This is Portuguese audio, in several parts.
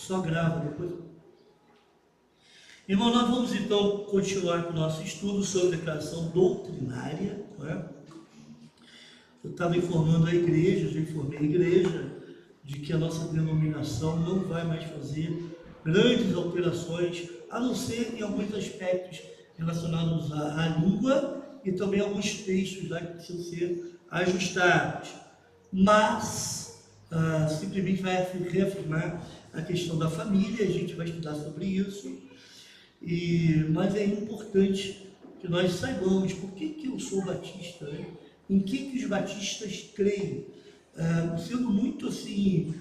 Só grava depois. Irmão, nós vamos então continuar com o nosso estudo sobre declaração doutrinária. Não é? Eu estava informando a igreja, já informei a igreja, de que a nossa denominação não vai mais fazer grandes alterações, a não ser em alguns aspectos relacionados à língua e também alguns textos lá que precisam ser ajustados. Mas simplesmente vai reafirmar a questão da família, a gente vai estudar sobre isso. Mas é importante que nós saibamos por que eu sou batista, né? Em que os batistas creem, sendo muito assim,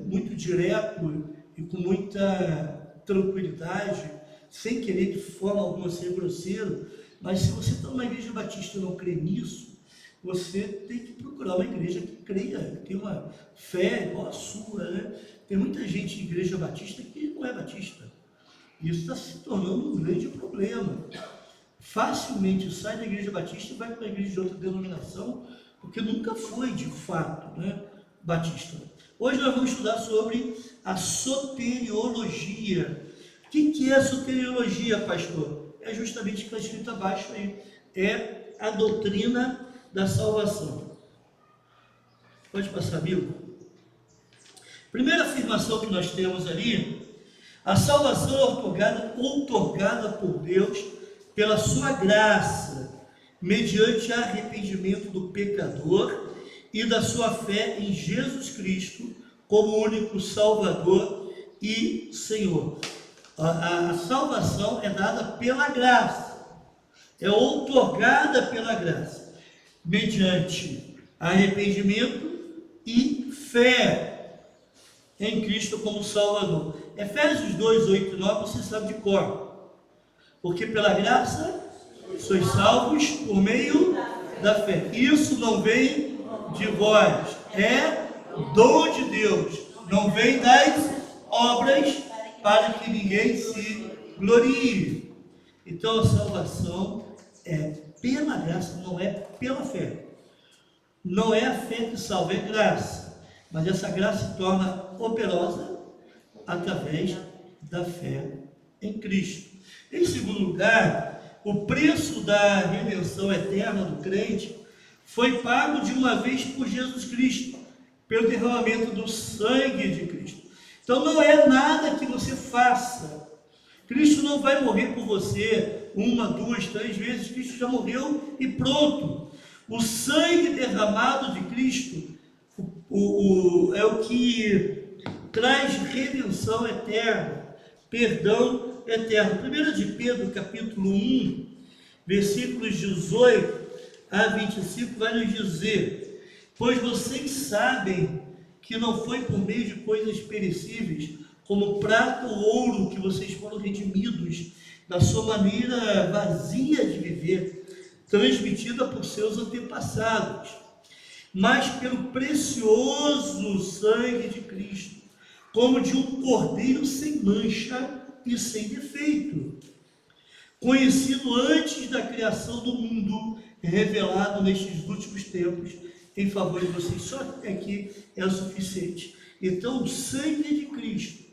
muito direto e com muita tranquilidade, sem querer de forma alguma ser grosseiro. Mas se você está numa igreja batista e não crê nisso, você tem que procurar uma igreja que creia, que tem uma fé igual a sua, né? Tem muita gente em igreja batista que não é batista. Isso está se tornando um grande problema. Facilmente sai da igreja batista e vai para a igreja de outra denominação, porque nunca foi de fato, né, batista. Hoje nós vamos estudar sobre a soteriologia. O que é a soteriologia, pastor? É justamente o que está escrito abaixo aí. É a doutrina da salvação. Pode passar, amigo? Primeira afirmação que nós temos ali: a salvação é outorgada por Deus pela sua graça, mediante arrependimento do pecador e da sua fé em Jesus Cristo como único Salvador e Senhor. A salvação é dada pela graça, é outorgada pela graça, mediante arrependimento e fé em Cristo como Salvador. Efésios 2, 8 e 9 você sabe de cor. Porque pela graça sois salvos por meio da fé. Isso não vem de vós, é dom de Deus. Não vem das obras para que ninguém se glorie. Então a salvação é pela graça, não é pela fé. Não é a fé que salva, é graça. Mas essa graça se torna operosa através da fé em Cristo. Em segundo lugar, o preço da redenção eterna do crente foi pago de uma vez por Jesus Cristo, pelo derramamento do sangue de Cristo. Então não é nada que você faça. Cristo não vai morrer por você 1, 2, 3 vezes. Cristo já morreu e pronto. O sangue derramado de Cristo é o que traz redenção eterna, perdão eterno. 1 de Pedro, capítulo 1, versículos 18 a 25, vai nos dizer: pois vocês sabem que não foi por meio de coisas perecíveis, como prata ou ouro, que vocês foram redimidos da sua maneira vazia de viver, transmitida por seus antepassados, mas pelo precioso sangue de Cristo, como de um cordeiro sem mancha e sem defeito, conhecido antes da criação do mundo, revelado nestes últimos tempos em favor de vocês. Só aqui é o suficiente. Então o sangue de Cristo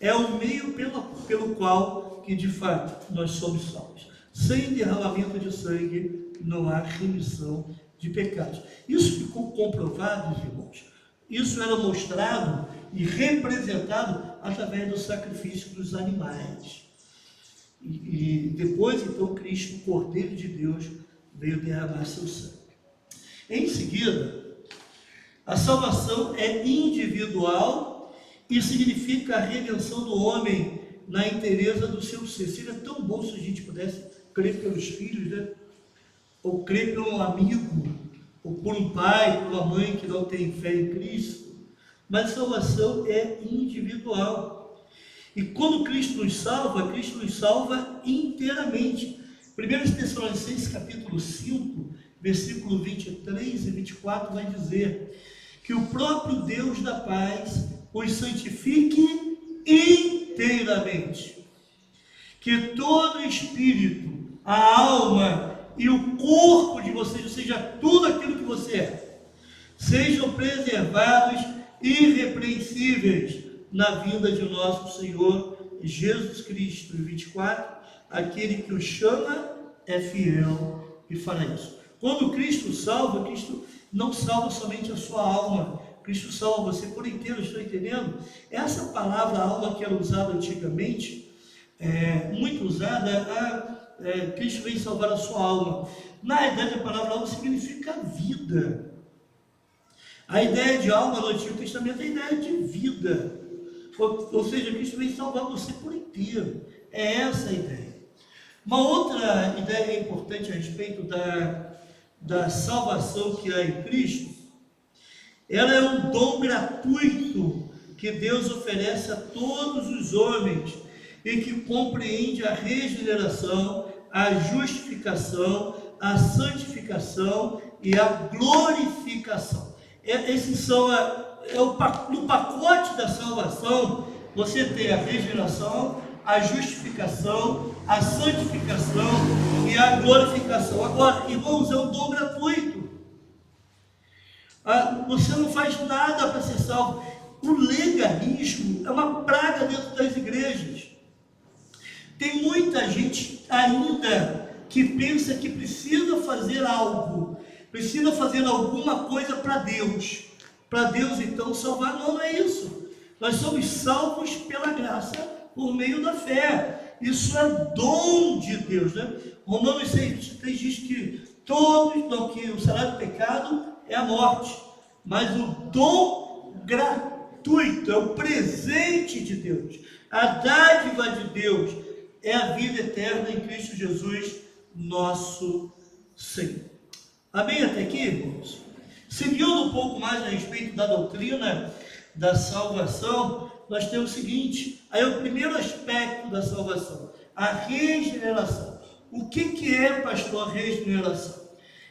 é o meio pelo qual que de fato nós somos salvos. Sem derramamento de sangue não há remissão de pecados. Isso ficou comprovado, irmãos. Isso era mostrado e representado através do sacrifício dos animais. E depois, então, Cristo, o Cordeiro de Deus, veio derramar seu sangue. Em seguida, a salvação é individual e significa a redenção do homem na inteireza do seu ser. Seria tão bom se a gente pudesse crer pelos filhos, né? Ou crer por um amigo, ou por um pai, por uma mãe que não tem fé em Cristo. Mas a salvação é individual. E quando Cristo nos salva inteiramente. 1 Tessalonicenses capítulo 5, versículo 23 e 24 vai dizer que o próprio Deus da paz os santifique inteiramente. Que todo espírito, a alma e o corpo de vocês, ou seja, tudo aquilo que você é, sejam preservados irrepreensíveis na vinda de nosso Senhor Jesus Cristo. E 24, aquele que o chama é fiel e fará isso. Quando Cristo salva, Cristo não salva somente a sua alma, Cristo salva você por inteiro, estou entendendo? Essa palavra alma que era usada antigamente, muito usada, Cristo veio salvar a sua alma. Na verdade, a palavra alma significa vida. A ideia de alma no Antigo Testamento é a ideia de vida. Ou seja, Cristo veio salvar você por inteiro. É essa a ideia. Uma outra ideia importante a respeito da salvação que há em Cristo, ela é um dom gratuito que Deus oferece a todos os homens e que compreende a regeneração, a justificação, a santificação e a glorificação. Esses são no pacote da salvação. Você tem a regeneração, a justificação, a santificação e a glorificação. Agora, irmãos, é um dom gratuito. Você não faz nada para ser salvo. O legalismo é uma praga dentro das igrejas. Tem muita gente ainda que pensa que precisa fazer algo, precisa fazer alguma coisa para Deus então salvar. Não é isso. Nós somos salvos pela graça por meio da fé. Isso é dom de Deus, né? Romanos 6,23 diz que que o salário do pecado é a morte, mas o dom gratuito é o presente de Deus, a dádiva de Deus é a vida eterna em Cristo Jesus, nosso Senhor. Amém até aqui, irmãos? Seguindo um pouco mais a respeito da doutrina da salvação, nós temos o seguinte, aí o primeiro aspecto da salvação, a regeneração. O que é, pastor, regeneração?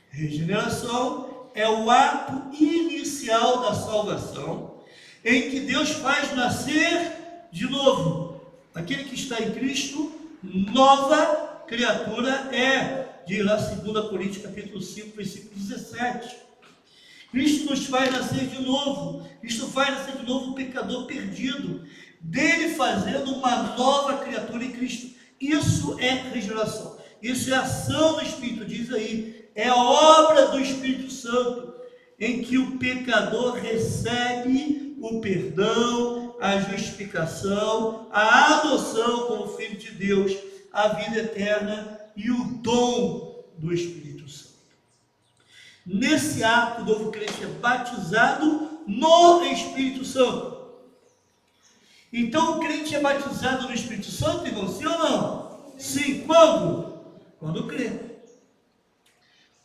Regeneração é o ato inicial da salvação, em que Deus faz nascer de novo. Aquele que está em Cristo, nova criatura é, diz lá 2 Coríntios capítulo 5, versículo 17. Cristo nos faz nascer de novo. Cristo faz nascer de novo o pecador perdido, dele fazendo uma nova criatura em Cristo. Isso é regeneração. Isso é ação do Espírito, diz aí. É a obra do Espírito Santo, em que o pecador recebe o perdão, a justificação, a adoção como filho de Deus, a vida eterna e o dom do Espírito Santo. Nesse ato, o novo crente é batizado no Espírito Santo. Então, o crente é batizado no Espírito Santo, irmão, sim ou não? Sim. Quando? Quando crê.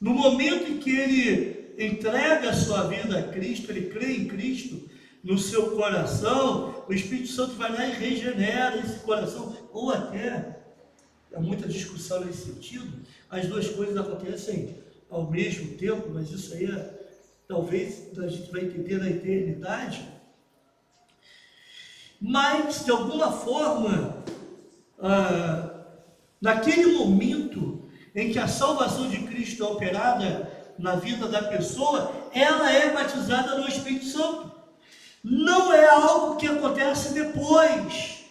No momento em que ele entrega a sua vida a Cristo, ele crê em Cristo no seu coração, o Espírito Santo vai lá e regenera esse coração, ou até, há muita discussão nesse sentido, as duas coisas acontecem ao mesmo tempo, mas isso aí talvez a gente vai entender na eternidade. Mas, de alguma forma, naquele momento em que a salvação de Cristo é operada na vida da pessoa, ela é batizada no Espírito Santo. Não é algo que acontece depois,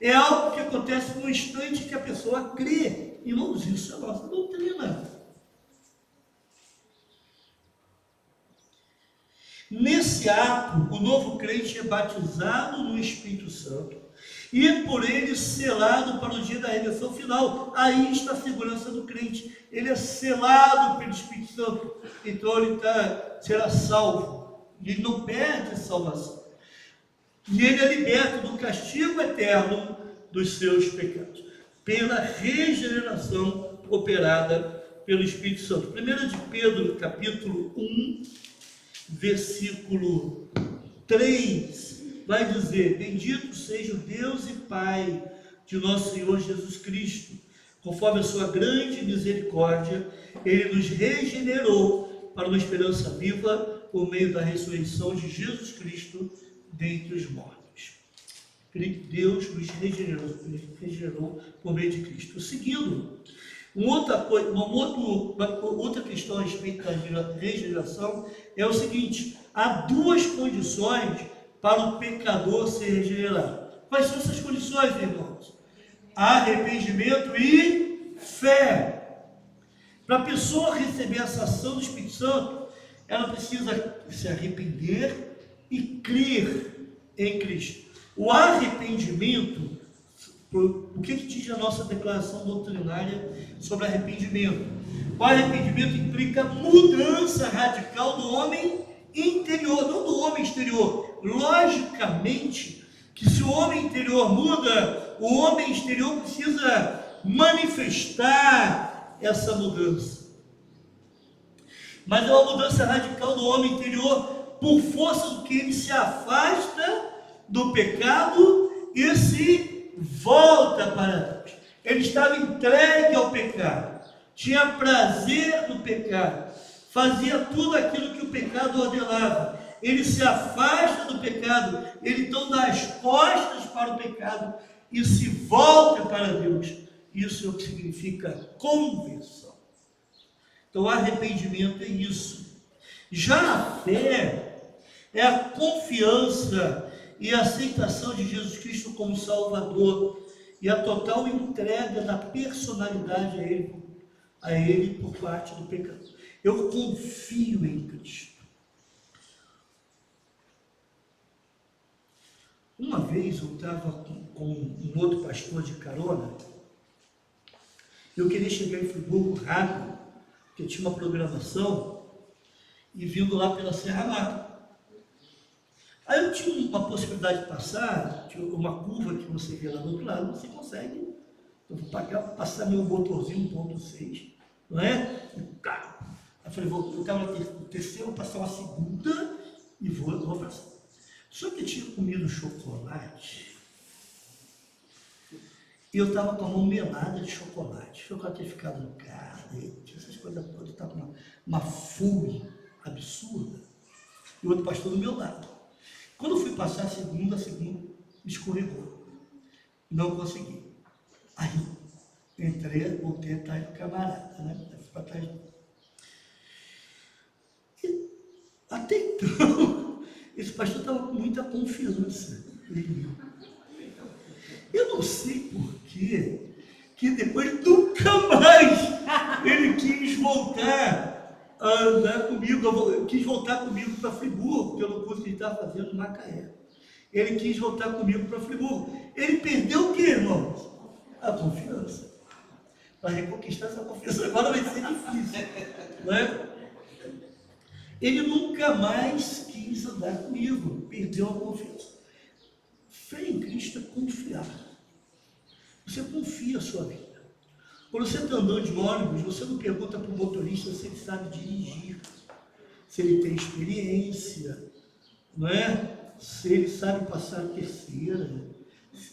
é algo que acontece no instante que a pessoa crê. Irmãos, isso é a nossa doutrina. Nesse ato, o novo crente é batizado no Espírito Santo e por ele selado para o dia da redenção final. Aí está a segurança do crente. Ele é selado pelo Espírito Santo, então ele será salvo. Ele não perde a salvação. E ele é liberto do castigo eterno dos seus pecados, pela regeneração operada pelo Espírito Santo. 1 de Pedro, capítulo 1, versículo 3, vai dizer: bendito seja o Deus e Pai de nosso Senhor Jesus Cristo, conforme a sua grande misericórdia, ele nos regenerou para uma esperança viva por meio da ressurreição de Jesus Cristo dentre os mortos. Deus nos regenerou por meio de Cristo. Seguindo, outra questão a respeito da regeneração é o seguinte: há duas condições para o pecador se regenerar. Quais são essas condições, irmãos? Arrependimento e fé. Para a pessoa receber essa ação do Espírito Santo, ela precisa se arrepender e crer em Cristo. O arrependimento, o que diz a nossa declaração doutrinária sobre arrependimento? O arrependimento implica mudança radical do homem interior, não do homem exterior. Logicamente, que se o homem interior muda, o homem exterior precisa manifestar essa mudança. Mas é uma mudança radical do homem interior por força do que ele se afasta do pecado e se volta para Deus. Ele estava entregue ao pecado, tinha prazer no pecado, fazia tudo aquilo que o pecado ordenava. Ele se afasta do pecado, ele então dá as costas para o pecado e se volta para Deus. Isso é o que significa conversão. Então, arrependimento é isso. Já a fé é a confiança e a aceitação de Jesus Cristo como Salvador e a total entrega da personalidade a Ele por parte do pecado. Eu confio em Cristo. Uma vez eu estava com um outro pastor de carona. Eu queria chegar em Friburgo rápido, porque tinha uma programação, e vindo lá pela Serra Mata. Aí eu tinha uma possibilidade de passar, tinha uma curva que você vê lá do outro lado, você consegue. Eu vou passar meu motorzinho 1.6, não é? Aí eu falei, eu estava no terceiro, vou passar uma segunda e vou passar. Só que eu tinha comido chocolate e eu estava com a mão melada de chocolate. O chocolate tinha ficado no carro, essas coisas todas, eu estava com uma fome absurda. E o outro pastor do meu lado. Quando eu fui passar a segunda me escorregou. Não consegui. Aí eu entrei, voltei atrás do camarada, né? Fui para trás. E até então, esse pastor estava com muita confiança em mim. Eu não sei porquê, que depois nunca mais ele quis voltar a andar comigo, quis voltar comigo para Friburgo, pelo curso que ele estava fazendo em Macaé. Ele quis voltar comigo para Friburgo. Ele perdeu o quê, irmãos? A confiança. Para reconquistar essa confiança agora vai ser difícil, não é? Ele nunca mais quis andar comigo, perdeu a confiança. Fé em Cristo é confiar. Você confia a sua vida. Quando você está andando de ônibus, você não pergunta para o motorista se ele sabe dirigir, se ele tem experiência, não é? Se ele sabe passar a terceira,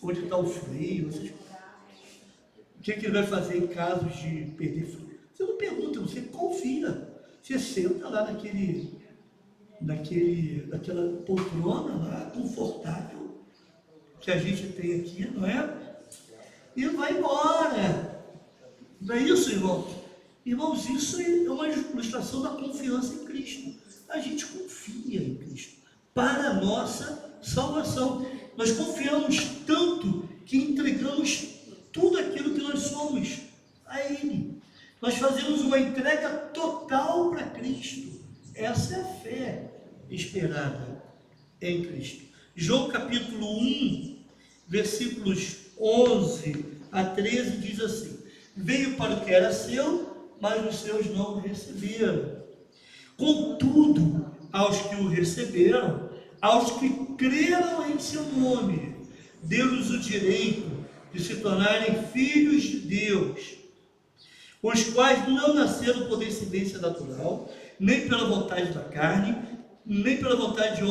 onde está o freio, o que ele vai fazer em casos de perder freio. Você não pergunta, você confia. Você senta lá naquela poltrona lá, confortável, que a gente tem aqui, não é? E vai embora. Não é isso, irmãos? Irmãos, isso é uma ilustração da confiança em Cristo. A gente confia em Cristo para a nossa salvação. Nós confiamos tanto que entregamos tudo aquilo que nós somos a Ele. Nós fazemos uma entrega total para Cristo. Essa é a fé esperada em Cristo. João capítulo 1, versículos 11 a 13 diz assim: veio para o que era seu, mas os seus não o receberam. Contudo, aos que o receberam, aos que creram em seu nome, deu-lhes o direito de se tornarem filhos de Deus, os quais não nasceram por descendência natural, nem pela vontade da carne, nem pela vontade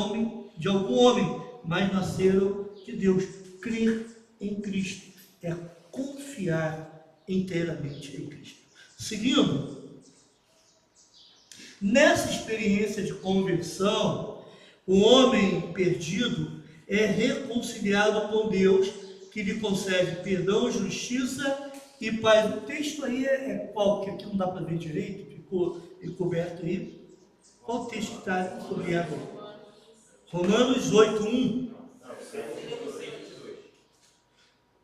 de algum homem, mas nasceram de Deus. Crer em Cristo é confiar inteiramente em Cristo. Seguindo, nessa experiência de conversão, o homem perdido é reconciliado com Deus, que lhe concede perdão, justiça e paz. O texto aí é qual? Que aqui não dá para ver direito, ficou encoberto aí. Qual o texto que está encoberto? Romanos 8:1.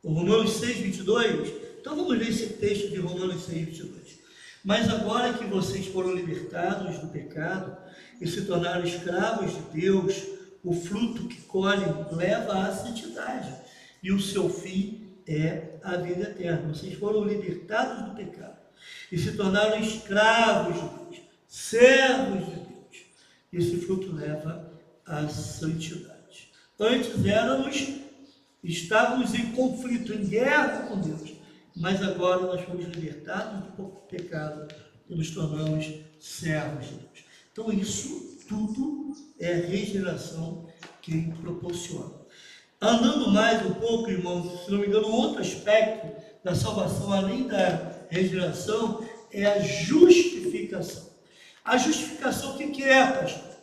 O Romanos 6:22. Então vamos ler esse texto de Romanos 6:22. Mas agora que vocês foram libertados do pecado e se tornaram escravos de Deus, o fruto que colhem leva à santidade, e o seu fim é a vida eterna. Vocês foram libertados do pecado e se tornaram escravos de Deus, servos de Deus. Esse fruto leva à santidade. Antes estávamos em conflito, em guerra com Deus, mas agora nós fomos libertados do pecado e nos tornamos servos de Deus. Então isso tudo é regeneração que proporciona. Andando mais um pouco, irmãos, se não me engano, outro aspecto da salvação, além da regeneração, é a justificação. A justificação, o que é, pastor?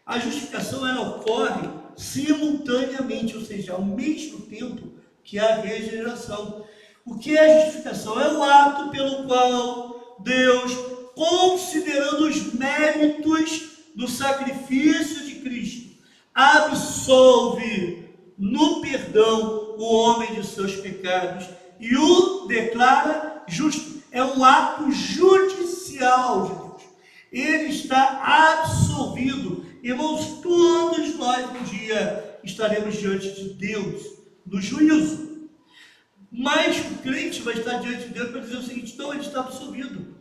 A justificação, ela ocorre simultaneamente, ou seja, ao mesmo tempo que a regeneração. O que é a justificação? É o ato pelo qual Deus, considerando os méritos do sacrifício de Cristo, absolve no perdão o homem de seus pecados e o declara justo. É um ato judicial de Deus. Ele está absolvido. Irmãos, todos nós um dia estaremos diante de Deus no juízo. Mas o crente vai estar diante de Deus para dizer o seguinte: não, ele está absolvido.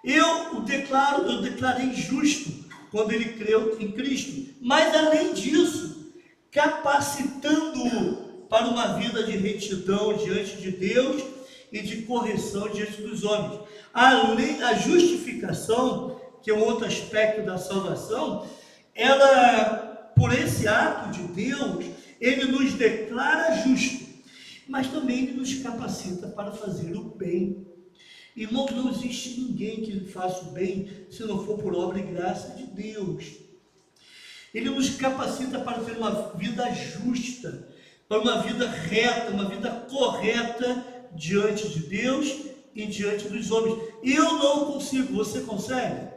Eu declarei justo quando ele creu em Cristo. Mas além disso, capacitando-o para uma vida de retidão diante de Deus e de correção diante dos homens. Além da justificação, que é um outro aspecto da salvação, ela, por esse ato de Deus, ele nos declara justo, mas também ele nos capacita para fazer o bem. Irmãos, não existe ninguém que faça o bem se não for por obra e graça de Deus. Ele nos capacita para ter uma vida justa, para uma vida reta, uma vida correta diante de Deus e diante dos homens. Eu não consigo, você consegue?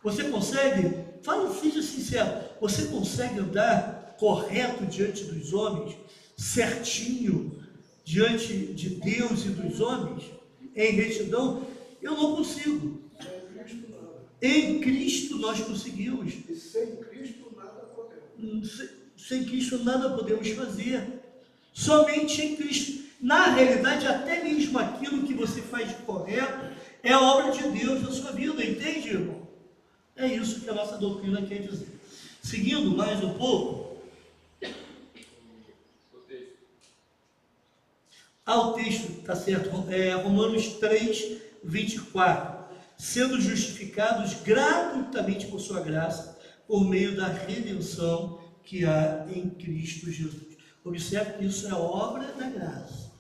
Você consegue? Fala, seja sincero, você consegue andar correto diante dos homens, certinho diante de Deus e dos homens, em retidão? Eu não consigo. Em Cristo nós conseguimos. E sem Cristo nada podemos. Sem Cristo nada podemos fazer. Somente em Cristo. Na realidade, até mesmo aquilo que você faz de correto é a obra de Deus na sua vida, entende, irmão? É isso que a nossa doutrina quer dizer. Seguindo mais um pouco. O texto, está certo, Romanos 3:24. Sendo justificados gratuitamente por sua graça, por meio da redenção que há em Cristo Jesus. Observe que isso é obra da graça.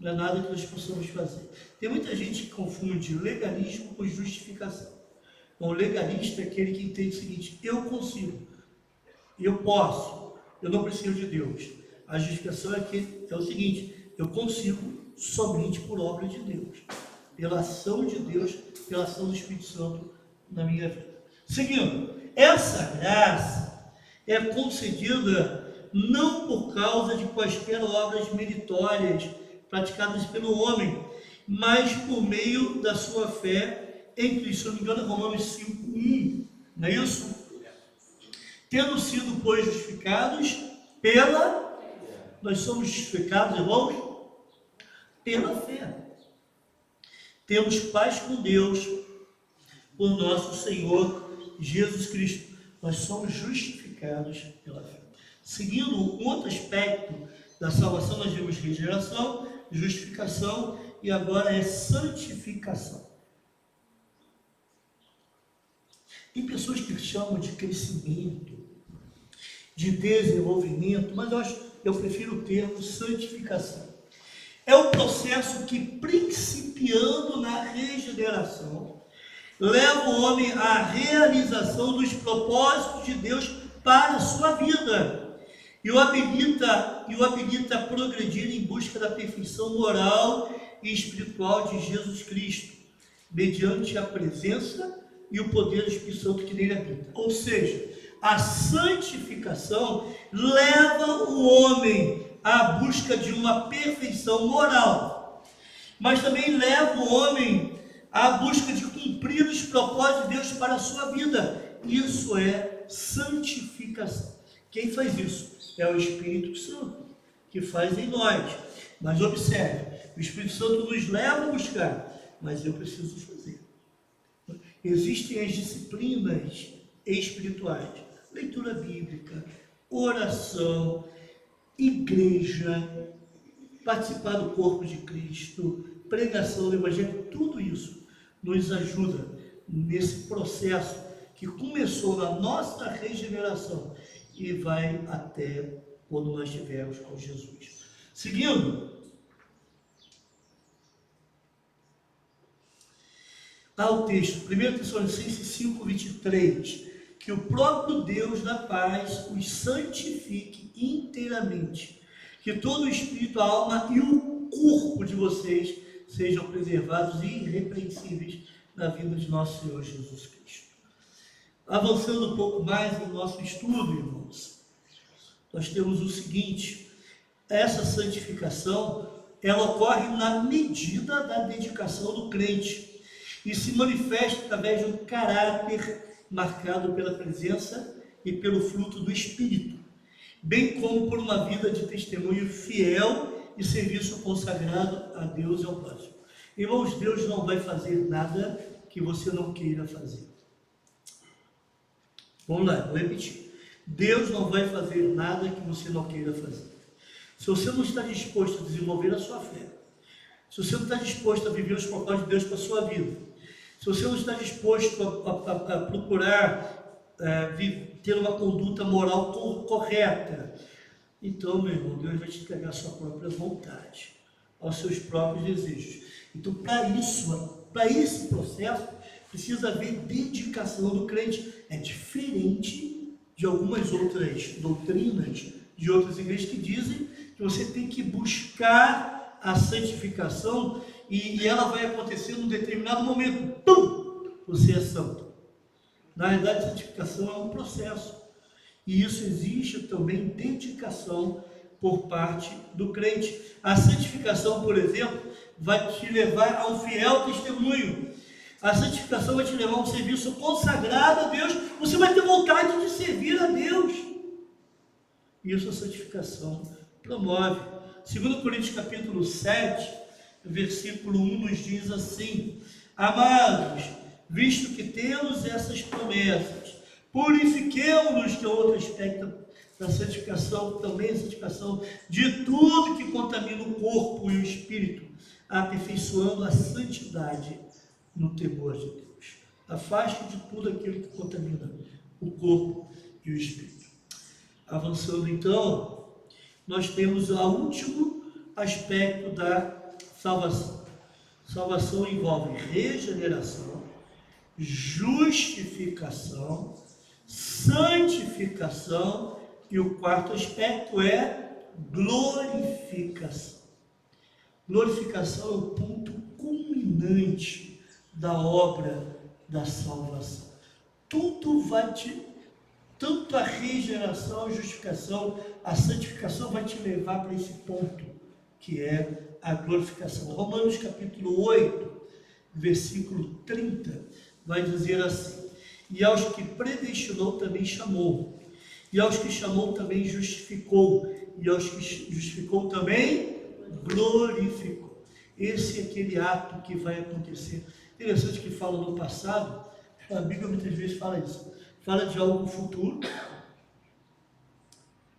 Não é nada que nós possamos fazer. Tem muita gente que confunde legalismo com justificação. Então, o legalista é aquele que entende o seguinte: eu consigo, eu posso, eu não preciso de Deus. A justificação é o seguinte: eu consigo somente por obra de Deus, pela ação de Deus, pela ação do Espírito Santo na minha vida. Seguindo, essa graça é concedida não por causa de quaisquer obras meritórias praticadas pelo homem, mas por meio da sua fé em Cristo. Se não me engano, Romanos 5:1, não é isso? Tendo sido, pois, justificados pela... Nós somos justificados, irmãos, pela fé. Temos paz com Deus por nosso Senhor Jesus Cristo. Nós somos justificados pela fé. Seguindo um outro aspecto da salvação, nós vimos regeneração, justificação e agora é santificação. Tem pessoas que chamam de crescimento, de desenvolvimento, mas eu prefiro o termo santificação. É o processo que, principiando na regeneração, leva o homem à realização dos propósitos de Deus para a sua vida e o habilita a progredir em busca da perfeição moral e espiritual de Jesus Cristo, mediante a presença e o poder do Espírito Santo que nele habita. Ou seja, A santificação leva o homem à busca de uma perfeição moral, mas também leva o homem à busca de cumprir os propósitos de Deus para a sua vida. Isso é santificação. Quem faz isso? É o Espírito Santo, que faz em nós. Mas observe, o Espírito Santo nos leva a buscar, mas eu preciso fazer. Existem as disciplinas espirituais, leitura bíblica, oração, igreja, participar do corpo de Cristo, pregação do Evangelho, tudo isso nos ajuda nesse processo que começou na nossa regeneração e vai até quando nós estivermos com Jesus. Seguindo, ao texto, 1 Tessalonicenses 5:23, que o próprio Deus da paz os santifique inteiramente, que todo o espírito, a alma e o corpo de vocês sejam preservados e irrepreensíveis na vida de nosso Senhor Jesus Cristo. Avançando um pouco mais no nosso estudo, irmãos, nós temos o seguinte: essa santificação, ela ocorre na medida da dedicação do crente e se manifesta através de um caráter marcado pela presença e pelo fruto do Espírito, bem como por uma vida de testemunho fiel e serviço consagrado a Deus e ao próximo. Irmãos, Deus não vai fazer nada que você não queira fazer. Vamos lá, vou repetir. Deus não vai fazer nada que você não queira fazer. Se você não está disposto a desenvolver a sua fé, se você não está disposto a viver os propósitos de Deus para a sua vida, se você não está disposto a procurar ter uma conduta moral correta, então, meu irmão, Deus vai te entregar a sua própria vontade, aos seus próprios desejos. Então, para esse processo, precisa haver dedicação do crente. É diferente de algumas outras doutrinas, de outras igrejas que dizem que você tem que buscar a santificação e ela vai acontecer num determinado momento. Pum! Você é santo. Na realidade, a santificação é um processo. E isso exige também dedicação por parte do crente. A santificação, por exemplo, vai te levar a um fiel testemunho. A santificação vai te levar a um serviço consagrado a Deus. Você vai ter vontade de servir a Deus. Isso a santificação promove. 2 Coríntios capítulo 7, versículo 1 nos diz assim: amados, visto que temos essas promessas, purifiquemo-nos, que é outro aspecto da santificação, também a santificação de tudo que contamina o corpo e o espírito, aperfeiçoando a santidade no temor de Deus. Afaste de tudo aquilo que contamina o corpo e o espírito. Avançando então, nós temos o último aspecto da salvação. Salvação envolve regeneração, justificação, santificação e o quarto aspecto é glorificação. Glorificação é o ponto culminante da obra da salvação. Tudo vai tanto a regeneração, a justificação, a santificação vai te levar para esse ponto, que é a glorificação. Romanos capítulo 8, versículo 30, vai dizer assim: e aos que predestinou também chamou, e aos que chamou também justificou, e aos que justificou também glorificou. Esse é aquele ato que vai acontecer. Interessante que fala no passado, a Bíblia muitas vezes fala isso, fala de algo futuro,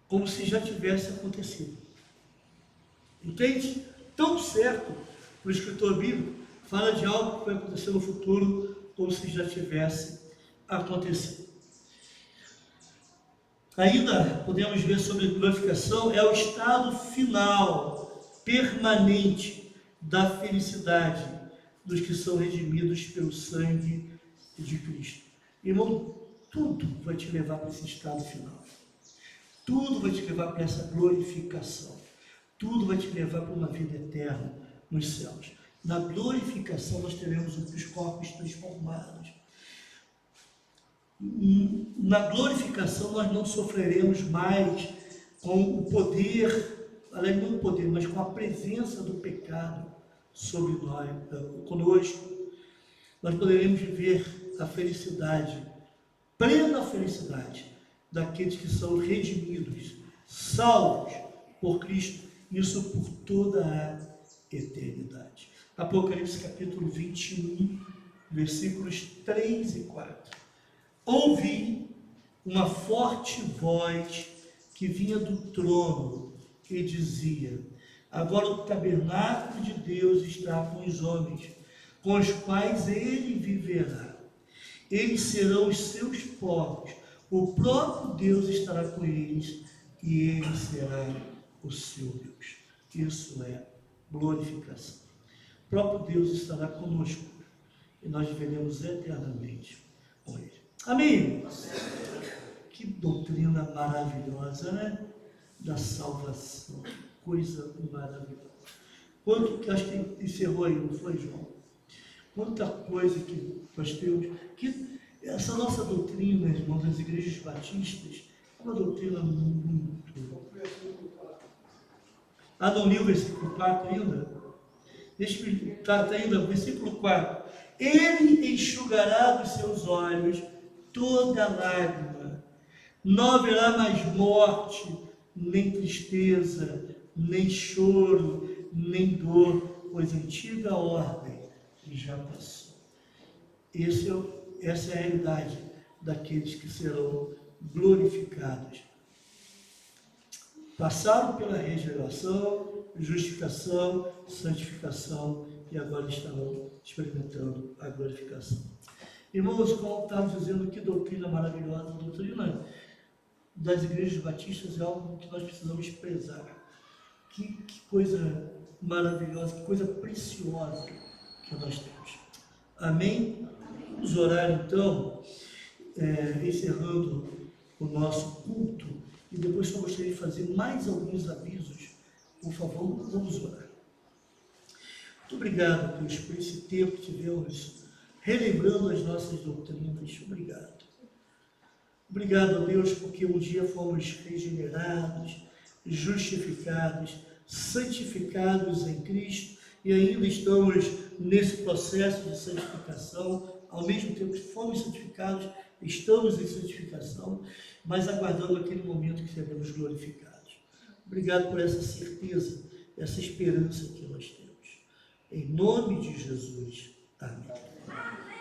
como se já tivesse acontecido. Entende? Tão certo, o escritor bíblico fala de algo que vai acontecer no futuro, como se já tivesse acontecido. Ainda podemos ver sobre glorificação, é o estado final, permanente, da felicidade dos que são redimidos pelo sangue de Cristo. Irmão, tudo vai te levar para esse estado final. Tudo vai te levar para essa glorificação. Tudo vai te levar para uma vida eterna nos céus. Na glorificação nós teremos os corpos transformados. Na glorificação nós não sofreremos mais com o poder, além não o poder, mas com a presença do pecado sobre nós, conosco. Nós poderemos viver a felicidade, plena felicidade, daqueles que são redimidos, salvos por Cristo, isso por toda a eternidade. Apocalipse capítulo 21, versículos 3 e 4. Ouvi uma forte voz que vinha do trono e dizia: agora o tabernáculo de Deus está com os homens, com os quais ele viverá. Eles serão os seus povos, o próprio Deus estará com eles e ele será o seu Deus. Isso é glorificação. O próprio Deus estará conosco e nós viveremos eternamente com ele. Amém? Que doutrina maravilhosa, né? Da salvação. Coisa maravilhosa. Quanto que acho que encerrou aí, não foi, João? Quanta coisa que nós temos. Que essa nossa doutrina, irmão, das igrejas batistas, é uma doutrina muito. Ah, não li o versículo 4 ainda? Deixa eu estar ainda, versículo 4. Ele enxugará dos seus olhos toda lágrima. Não haverá mais morte, nem tristeza, nem choro, nem dor, pois a antiga ordem já passou. Essa é a realidade daqueles que serão glorificados. Passaram pela regeneração, justificação, santificação e agora estarão experimentando a glorificação. Irmãos, como estávamos dizendo, que doutrina maravilhosa, a doutrina das igrejas batistas é algo que nós precisamos prezar. Que coisa maravilhosa, que coisa preciosa que nós temos. Amém? Vamos orar então, encerrando o nosso culto, e depois só gostaria de fazer mais alguns avisos. Por favor, vamos orar. Muito obrigado, Deus, por esse tempo que tivemos relembrando as nossas doutrinas. Obrigado. Obrigado, Deus, porque um dia fomos regenerados, justificados, santificados em Cristo e ainda estamos nesse processo de santificação. Ao mesmo tempo que fomos santificados, estamos em santificação, mas aguardando aquele momento que seremos glorificados. Obrigado por essa certeza, essa esperança que nós temos. Em nome de Jesus. Amém.